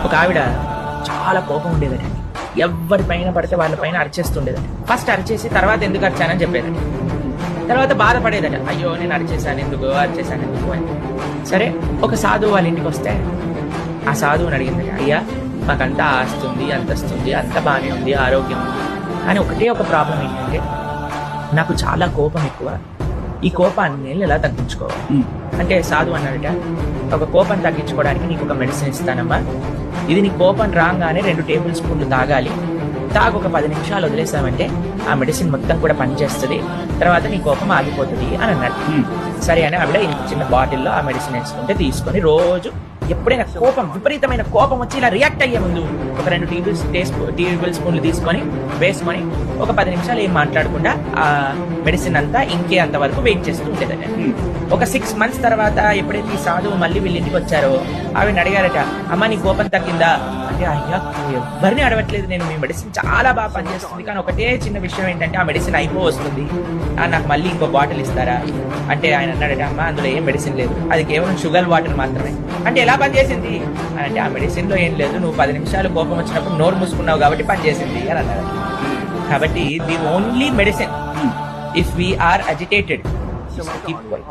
ఒక ఆవిడ చాలా కోపం ఉండేదట. ఎవరి పైన పడితే వాళ్ళ పైన అరిచేస్తుండేదట. ఫస్ట్ అరిచేసి తర్వాత ఎందుకు అరిచానని చెప్పేదట. తర్వాత బాధపడేదట, అయ్యో నేను అరిచేసాను ఎందుకు అని. సరే, ఒక సాధువు వాళ్ళ ఇంటికి వస్తే ఆ సాధువుని అడిగిందట, అయ్యా మాకంతా ఆస్తుంది, అంతస్తుంది, అంత బాగానే ఉంది, ఆరోగ్యం ఉంది, కానీ ఒకటే ఒక ప్రాబ్లం ఏంటంటే నాకు చాలా కోపం ఎక్కువ. ఈ కోపాన్ని నేను ఎలా తగ్గించుకోవాలి అంటే సాధువు అన్నాడట, ఒక కోపం తగ్గించుకోవడానికి నీకు ఒక మెడిసిన్ ఇస్తానమ్మా. ఇది నీ కోపం రాగానే 2 టేబుల్ స్పూన్లు తాగాలి. తాగు ఒక 10 నిమిషాలు వదిలేసామంటే ఆ మెడిసిన్ మొత్తం కూడా పనిచేస్తుంది, తర్వాత నీ కోపం ఆగిపోతుంది అని అన్నాడు. సరే అని ఆవిడ ఇంత చిన్న బాటిల్లో ఆ మెడిసిన్ వేసుకుంటే తీసుకొని రోజు ఎప్పుడైనా కోపం, విపరీతమైన కోపం వచ్చి ఇలా రియాక్ట్ అయ్యే ముందు ఒక 2 టేబుల్ స్పూన్లు తీసుకొని వేసుకొని ఒక 10 నిమిషాలు ఏం మాట్లాడకుండా ఆ మెడిసిన్ అంతా ఇంకే అంత వరకు వెయిట్ చేస్తూ ఉండేదట. ఒక 6 months తర్వాత ఎప్పుడైతే ఈ సాధువు మళ్ళీ వీళ్ళ ఇంటికి వచ్చారో ఆవిడని అడిగారట, అమ్మ నీ కోపం తగ్గిందా అంటే, అయ్యా ఎవరిని అడగట్లేదు నేను, మీ మెడిసిన్ చాలా బాగా పనిచేస్తుంది, కానీ ఒకటే చిన్న విషయం ఏంటంటే ఆ మెడిసిన్ వస్తుంది, నాకు మళ్ళీ ఇంకో బాటిల్ ఇస్తారా అంటే ఆయన అన్నాడట, అమ్మ అందులో ఏం మెడిసిన్ లేదు, అది కేవలం షుగర్ వాటర్ మాత్రమే. అంటే ఎలా పనిచేసింది అని అంటే, ఆ మెడిసిన్ లో ఏం లేదు, నువ్వు 10 నిమిషాలు కోపం వచ్చినప్పుడు నోరు మూసుకున్నావు కాబట్టి పనిచేసింది అని అన్నాడు. కాబట్టి the only medicine if we are agitated